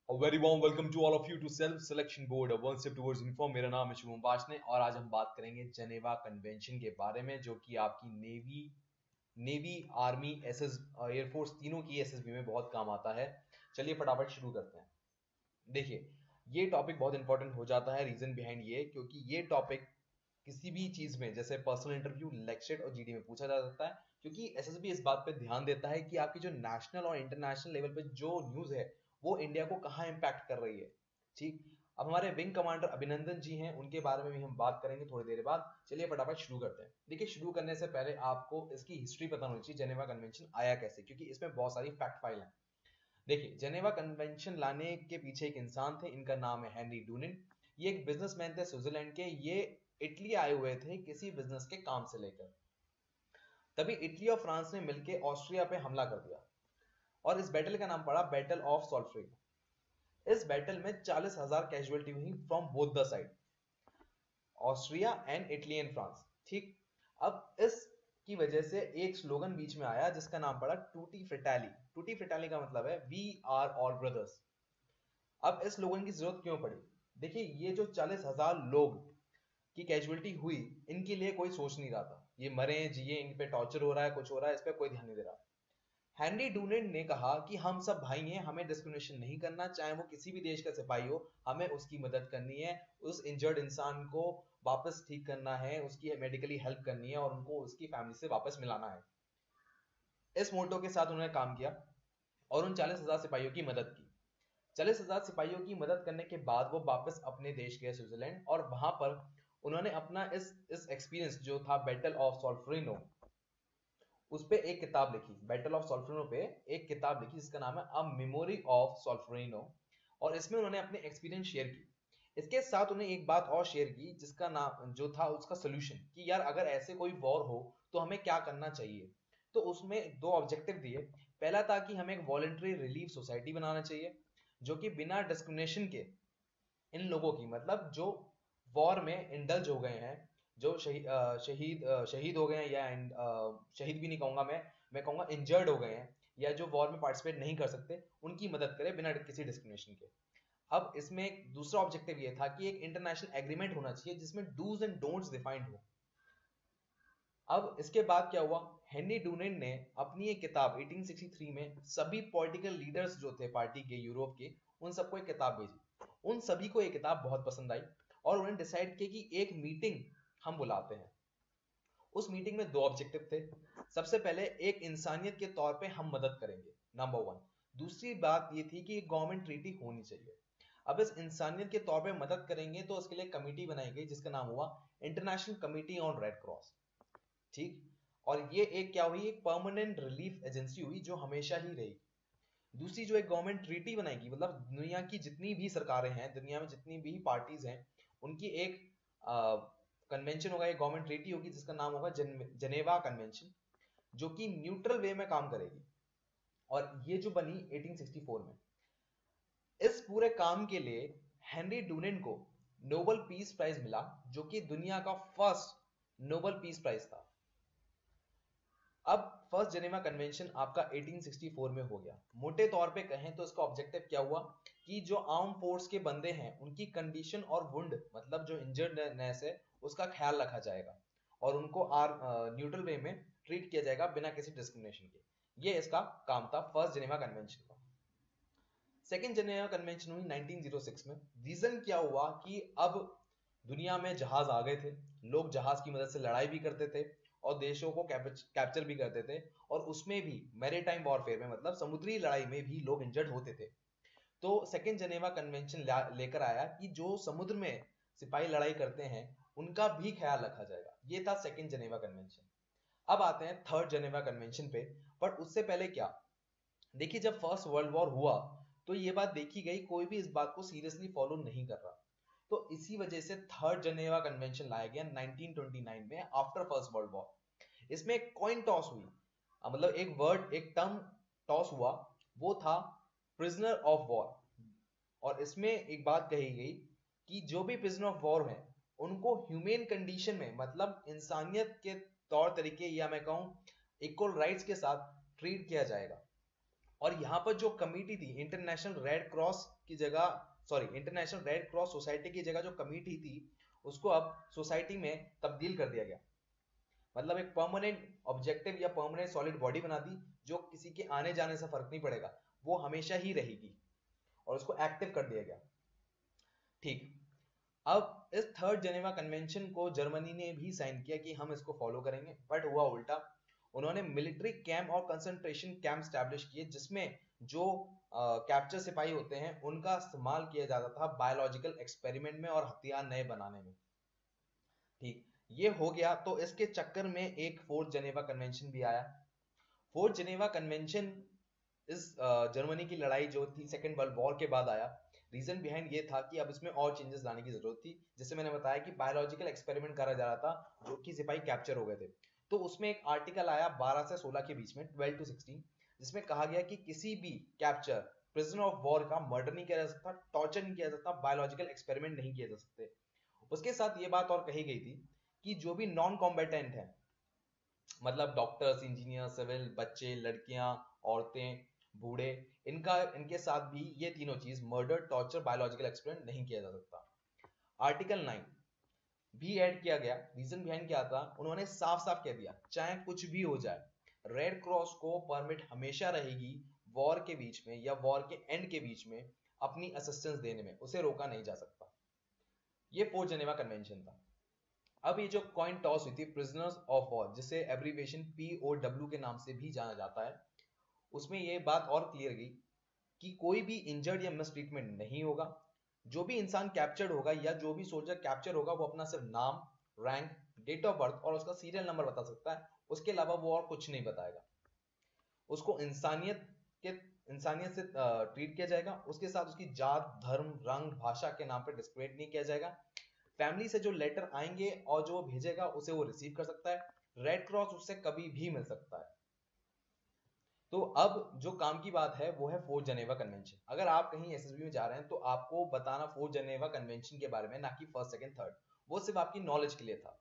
A very warm welcome to all of you to Self Selection Board, a one step towards inform। मेरा नाम है शुभम वाशने और आज हम बात करेंगे जनेवा कन्वेंशन के बारे में, जो कि आपकी नेवी आर्मी एसएस एयरफोर्स तीनों की एसएसबी में बहुत काम आता है। चलिए फटाफट शुरू करते हैं। देखिए, ये टॉपिक बहुत इंपॉर्टेंट हो जाता है। रीजन बिहाइंड ये, क्योंकि ये टॉपिक किसी भी चीज में जैसे पर्सनल इंटरव्यू, लेक्चर और जीडी में पूछा जा सकता है, क्योंकि एसएसबी इस बात पे ध्यान देता है कि आपकी जो नेशनल और इंटरनेशनल लेवल पे जो न्यूज है वो इंडिया को कहाँ इंपैक्ट कर रही है। ठीक, अब हमारे विंग कमांडर अभिनंदन जी हैं, उनके बारे में भी हम बात करेंगे थोड़ी देर बाद। चलिए फटाफट शुरू करते हैं। देखिए, शुरू करने से पहले आपको इसकी हिस्ट्री पता होनी चाहिए, जेनेवा कन्वेंशन आया कैसे, क्योंकि इसमें बहुत सारी फैक्ट फाइल हैं। देखिए, जेनेवा कन्वेंशन लाने के पीछे एक इंसान थे, इनका नाम है हेनरी डूनिन। ये एक बिजनेसमैन थे स्विट्जरलैंड के। ये इटली आए हुए थे किसी बिजनेस के काम से लेकर। तभी इटली और फ्रांस ने मिलकर ऑस्ट्रिया पे हमला कर दिया और इस बैटल का नाम पड़ा बैटल ऑफ सॉल्फ्रिनो। इस बैटल में 40,000 कैजुअलिटी हुई from both the side, Austria and Italy and France. ठीक, अब इस की वजह से एक स्लोगन बीच में आया जिसका नाम पड़ा टूटी फ्रिटाली। टूटी फ्रिटाली का मतलब है वी आर ऑल ब्रदर्स। अब इस स्लोगन की जरूरत क्यों पड़ी? देखिए, ये जो 40,000 लोग की कैजुअलिटी हुई, इनके लिए कोई सोच नहीं रहा था। ये मरे जिए, इन पे टॉर्चर हो रहा है, कुछ हो रहा है, इस पे कोई ध्यान नहीं दे रहा। हेनरी डूनेट ने कहा कि हम सब भाई हैं, हमें डिस्क्रिमिनेशन नहीं करना, चाहे वो किसी भी देश का सिपाही हो, हमें उसकी मदद करनी है, उस इंजर्ड इंसान को वापस ठीक करना है, उसकी मेडिकली हेल्प करनी है और उनको उसकी फैमिली से वापस मिलाना है। इस मोटो के साथ उन्होंने काम किया और उन 40,000 सिपाहियों की मदद की। 40,000 सिपाहियों की मदद करने के बाद वो वापस अपने देश गए स्विट्जरलैंड, और वहां पर उन्होंने अपना इस एक्सपीरियंस जो था बैटल ऑफ सॉल्फ्रिनो, उस पे एक किताब लिखी। बैटल ऑफ सॉल्फ्रिनो पे एक किताब लिखी जिसका नाम है अ मेमोरी ऑफ सॉल्फ्रिनो, और इसमें उन्होंने अपने एक्सपीरियंस शेयर की। इसके साथ उन्हें एक बात और शेयर की जिसका नाम जो था उसका सोल्यूशन, कि यार अगर ऐसे कोई वॉर हो तो हमें क्या करना चाहिए। तो उसमें दो ऑब्जेक्टिव दिए। पहला था कि हमें एक वॉलेंट्री रिलीफ सोसाइटी बनाना चाहिए, जो कि बिना डिस्क्रिमिनेशन के इन लोगों की, मतलब जो वॉर में इंडल्ज हो गए हैं, जो शहीद हो गए हैं, या शहीद भी नहीं कहूंगा मैं कहूंगा इंजर्ड हो गए हैं, या जो वॉर में पार्टिसिपेट नहीं कर सकते, उनकी मदद करे बिना किसी डिस्क्रिमिनेशन के। अब इसमें एक दूसरा ऑब्जेक्टिव ये था कि एक इंटरनेशनल एग्रीमेंट होना चाहिए जिसमें डूज एंड डोंट्स डिफाइंड हो। अब इसके बाद क्या हुआ, हेनरी डूनेट ने अपनी एक किताब 1863 में सभी पॉलिटिकल लीडर्स जो थे पार्टी के, यूरोप के, उन सबको एक किताब भेजी। उन सभी को एक किताब बहुत पसंद आई और उन्होंने डिसाइड किया कि एक मीटिंग हम बुलाते हैं। उस मीटिंग में दो ऑब्जेक्टिव थे। सबसे पहले, एक इंसानियत के तौर पे हम मदद करेंगे, नंबर वन। दूसरी बात ये थी कि गवर्नमेंट ट्रीटी होनी चाहिए। अब इस इंसानियत के तौर पे मदद करेंगे तो उसके लिए कमेटी बनाई गई जिसका नाम हुआ international committee on red cross. ठीक, और ये एक क्या हुई, एक परमानेंट रिलीफ एजेंसी हुई जो हमेशा ही रही। दूसरी जो एक गवर्नमेंट ट्रीटी बनाएगी, मतलब दुनिया की जितनी भी सरकारें हैं, दुनिया में जितनी भी पार्टीज हैं, उनकी एक कन्वेंशन होगा, एक गवर्नमेंट ट्रीटी होगी जिसका नाम होगा जनेवा कन्वेंशन, जो कि न्यूट्रल वे में काम करेगी। और ये जो बनी 1864 में। इस पूरे काम के लिए हेनरी डूनेट को नोबेल पीस प्राइज मिला, जो कि दुनिया का फर्स्ट नोबेल पीस प्राइज था। अब फर्स्ट जेनेवा कन्वेंशन आपका 1864 में हो गया। मोटे तौर पे कहें तो इसका ऑब्जेक्टिव क्या हुआ कि जो आर्म फोर्स के बंदे हैं उनकी कंडीशन और वुंड, मतलब जो इंजर्डनेस है, उसका ख्याल रखा जाएगा और उनको न्यूट्रल वे में ट्रीट किया जाएगा बिना किसी डिस्क्रिमिनेशन के। ये इसका काम था फर्स्ट जेनेवा कन्वेंशन का। सेकेंड जेनेवा कन्वेंशन हुई 1906 में। रीजन क्या हुआ कि अब दुनिया में जहाज आ गए थे, लोग जहाज की मदद से लड़ाई भी करते थे और देशों को कैप्चर भी करते थे, और उसमें भी मैरीटाइम वॉरफेयर में, मतलब समुद्री लड़ाई में भी लोग इंजर्ड होते थे। तो सेकेंड जेनेवा कन्वेंशन लेकर आया कि जो समुद्र में सिपाही लड़ाई करते हैं उनका भी ख्याल रखा जाएगा। ये था सेकेंड जेनेवा कन्वेंशन। अब आते हैं थर्ड जेनेवा कन्वेंशन पे। पर उससे पहले क्या, देखिए, जब फर्स्ट वर्ल्ड वॉर हुआ तो ये बात देखी गई कोई भी इस बात को सीरियसली फॉलो नहीं कर रहा। तो इसी वजह से थर्ड जेनेवा कन्वेंशन लाया गया 1929 में, आफ्टर फर्स्ट वर्ल्ड वॉर। इसमें एक कॉइन टॉस हुई, मतलब एक टर्म टॉस हुआ, वो था प्रिजनर ऑफ वॉर। और इसमें एक बात कही गई कि जो भी प्रिजनर ऑफ वॉर हैं उनको ह्यूमेन कंडीशन में, मतलब इंसानियत के तौर तरीके, या मैं कहूं इक्वल राइट्स के साथ ट्रीट किया जाएगा। और यहाँ पर जो कमिटी थी इंटरनेशनल रेड क्रॉस की जगह, sorry international red cross society की जगह जो कमिटी थी उसको अब सोसाइटी में तब्दील कर दिया गया। मतलब एक परमानेंट ऑब्जेक्टिव या परमानेंट सॉलिड बॉडी बना दी जो किसी के आने जाने से फर्क नहीं पड़ेगा, वो हमेशा ही रहेगी, और उसको एक्टिव कर दिया गया। ठीक, अब इस थर्ड जेनेवा कन्वेंशन को जर्मनी ने भी साइन किया कि हम इसको फॉलो करेंगे, बट हुआ उल्टा। उन्होंने मिलिट्री कैंप और कंसंट्रेशन कैंप स्टैब्लिश किए जिसमें जो कैप्चर सिपाही होते हैं उनका इस्तेमाल किया जाता था बायोलॉजिकल एक्सपेरिमेंट में और हथियार नए बनाने में। ठीक, ये हो गया। तो इसके चक्कर में एक फोर्थ जेनेवा कन्वेंशन भी आया। फोर्थ जेनेवा कन्वेंशन इस जर्मनी की लड़ाई जो थी सेकेंड वर्ल्ड वॉर के बाद आया। रीजन बिहाइंड ये था कि अब इसमें और चेंजेस लाने की जरूरत थी। जैसे मैंने बताया कि बायोलॉजिकल एक्सपेरिमेंट करा जा रहा था जो कि सिपाही कैप्चर हो गए थे, तो उसमें एक आर्टिकल आया 12 से 16 के बीच में, 12 to 16, जिसमें कहा गया कि किसी भी कैप्चर प्रिजनर ऑफ वॉर का मर्डर नहीं किया जा सकता, टॉर्चर नहीं किया जा सकता, बायोलॉजिकल एक्सपेरिमेंट नहीं किए जा सकते। उसके साथ ये बात और कही गई थी कि जो भी नॉन कॉम्बेटेंट है, मतलब डॉक्टर्स, इंजीनियर, सिविल, बच्चे, लड़कियां, औरतें, बूढ़े, इनके साथ भी ये तीनों चीज मर्डर, टॉर्चर, बायोलॉजिकल एक्सपेरिमेंट नहीं किया जा सकता। आर्टिकल 9 भी ऐड किया गया। रीजन बिहाइंड क्या था, उन्होंने साफ साफ कह दिया चाहे कुछ भी हो जाए, रेड क्रॉस को परमिट हमेशा रहेगी वॉर के बीच में या वॉर के एंड के बीच में अपनी असिस्टेंस देने में, उसे रोका नहीं जा सकता। ये फोर्थ जेनेवा कन्वेंशन था। अब ये जो कॉइन टॉस हुई थी प्रिजनर्स ऑफ वॉर, जिसे एब्रीविएशन POW के नाम से भी जाना जाता है, उसमें ये बात और क्लियर गई कि कोई भी इंजर्ड या मिस ट्रीटमेंट नहीं होगा। जो भी इंसान कैप्चर्ड होगा या जो भी सोल्जर कैप्चर होगा वो अपना सिर्फ नाम, रैंक, डेट ऑफ बर्थ और उसका सीरियल नंबर बता सकता है, उसके अलावा वो और कुछ नहीं बताएगा। उसको इंसानियत से ट्रीट किया जाएगा, उसके साथ उसकी जात, धर्म, रंग, भाषा के नाम पर डिस्क्रिमिनेट नहीं किया जाएगा। फैमिली से जो लेटर आएंगे और जो वो भेजेगा उसे वो रिसीव कर सकता है। रेड क्रॉस उससे कभी भी मिल सकता है। तो अब जो काम की बात है वो है फोर्थ जेनेवा कन्वेंशन। अगर आप कहीं एसएसबी में जा रहे हैं तो आपको बताना फोर्थ जेनेवा कन्वेंशन के बारे में, ना कि फर्स्ट, सेकंड, थर्ड। वो सिर्फ आपकी नॉलेज के लिए था।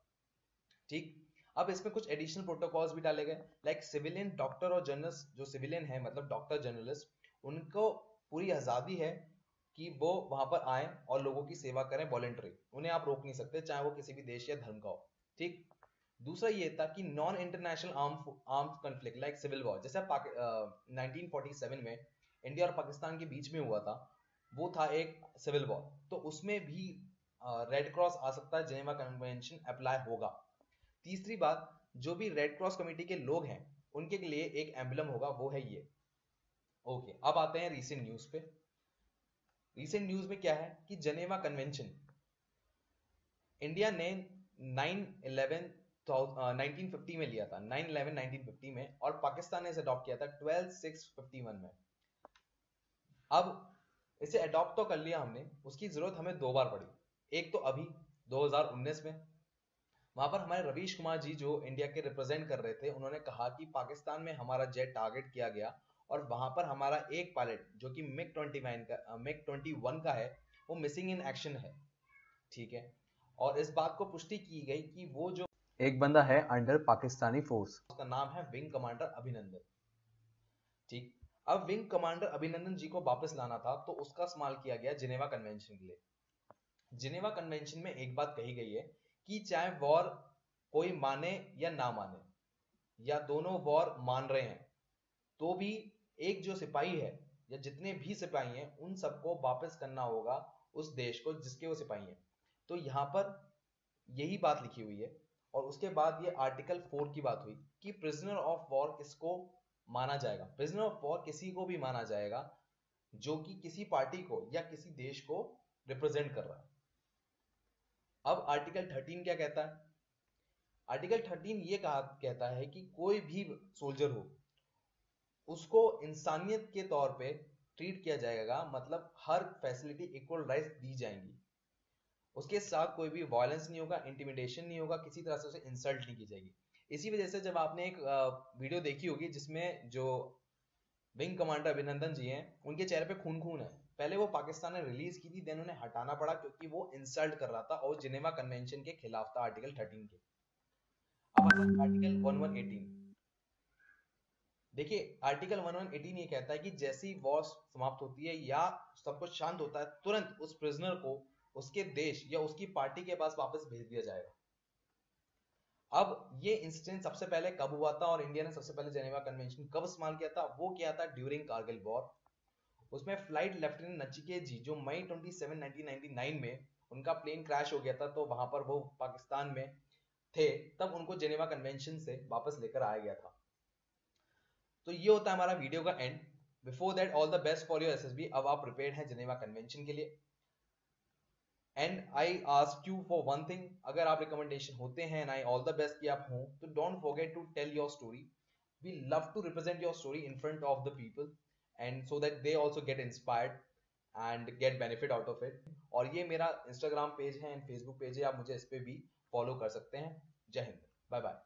ठीक, अब इसमें कुछ एडिशनल प्रोटोकॉल्स भी डाले गए, लाइक सिविलियन डॉक्टर और जर्नलिस्ट, जो सिविलियन है मतलब डॉक्टर, जर्नलिस्ट, उनको पूरी आजादी है कि वो वहां पर आए और लोगों की सेवा करें वॉलेंटरी। उन्हें आप रोक नहीं सकते चाहे वो किसी भी देश या धर्म का हो। ठीक, दूसरा ये था कि non international arm conflict like civil war, जैसे 1947 में इंडिया और पाकिस्तान के बीच में हुआ था, वो था एक सिविल वॉर, तो उसमें भी रेड क्रॉस आ सकता है, जेनेवा कन्वेंशन अप्लाई होगा। तीसरी बात, जो भी रेड क्रॉस कमेटी के लोग हैं उनके लिए एक एम्बलम होगा, वो है ये। ओके, अब आते हैं रीसेंट न्यूज पे। रीसेंट न्यूज में क्या है कि जेनेवा कन्वेंशन इंडिया ने 9/11 1950 में लिया था, 9/11 1950 में, और पाकिस्तान ने इसे अडॉप्ट किया था 12/6/51 में। अब इसे अडॉप्ट तो कर लिया हमने, उसकी जरूरत हमें दो बार पड़ी। एक तो अभी 2019 में, वहां पर हमारे रवीश कुमार जी जो इंडिया के रिप्रेजेंट कर रहे थे, उन्होंने कहा कि पाकिस्तान में हमारा जेट टारगेट किया गया और वहां पर हमारा एक पायलट जो कि मिग 21 का है, वो मिसिंग इन एक्शन है। ठीक है, और इस बात को पुष्टि की गई कि वो जो एक बंदा है अंडर पाकिस्तानी फोर्स, उसका नाम है विंग कमांडर अभिनंदन। ठीक, अब विंग कमांडर अभिनंदन जी को वापस लाना था तो उसका इस्तेमाल किया गया जिनेवा कन्वेंशन के लिए। जिनेवा कन्वेंशन में एक बात कही गई है कि चाहे वॉर कोई माने या ना माने, या दोनों वॉर मान रहे हैं, तो भी एक जो सिपाही है या जितने भी सिपाही हैं उन सबको वापस करना होगा उस देश को जिसके वो सिपाही हैं। तो यहां पर यही बात लिखी हुई है। और उसके बाद ये आर्टिकल 4 की बात हुई कि प्रिजनर ऑफ वॉर किसको माना जाएगा। प्रिजनर ऑफ वॉर किसी को भी माना जाएगा जो कि किसी पार्टी को या किसी देश को रिप्रेजेंट कर रहा है। अब आर्टिकल 13 क्या कहता है? आर्टिकल 13 ये कहता है कि कोई भी सोल्जर हो उसको इंसानियत के तौर पे ट्रीट किया जाएगा, मतलब हर फैसिलिटी, इक्वल राइट्स दी जाएंगी। उसके साथ कोई भी वायलेंस नहीं होगा, इंटिमिडेशन नहीं होगा, किसी तरह से उसे इंसल्ट नहीं की जाएगी। इसी वजह से जब आपने एक वीडियो देखी होगी जिसमें जो विंग कमांडर अभिनंदन जी हैं उनके चेहरे पे खून खून है, पहले वो पाकिस्तान ने रिलीज की थी, देन उन्हें हटाना पड़ा क्योंकि वो इंसल्ट कर रहा था और जिनेवा कन्वेंशन के खिलाफ था, आर्टिकल 13 के। अब आता है आर्टिकल 1118। देखिए आर्टिकल 1118 ये कहता है कि जैसी वॉर समाप्त होती है या सब कुछ शांत होता है, तुरंत उस प्रिजनर को उसके देश या उसकी पार्टी के पास वापस भेज दिया जाएगा। अब ये इंसिडेंट सबसे पहले कब हुआ था और इंडिया ने सबसे पहले जेनेवा कन्वेंशन कब इस्तेमाल किया था? वो किया था ड्यूरिंग कारगिल वॉर। उसमें फ्लाइट लेफ्टिनेंट नचिकेत जी जो मई 27 1999 में उनका प्लेन क्रैश हो गया था, तो वहां पर वो पाकिस्तान में थे, तब उनको जेनेवा कन्वेंशन से वापस लेकर आया गया था। तो ये होता है हमारा वीडियो का end. Before that all the best for your SSB. अब आप प्रिपेयर्ड हैं जेनेवा कन्वेंशन के लिए। And I ask you for one thing, अगर आप रिकमेंडेशन होते हैं and I all the best कि आप हों, तो don't forget to tell your story. We love to represent your story in front of the people and so that they also get inspired and get benefit out of it. और ये मेरा Instagram page है and Facebook page है, आप मुझे इस पे भी फॉलो कर सकते हैं। जय हिंद, बाय बाय।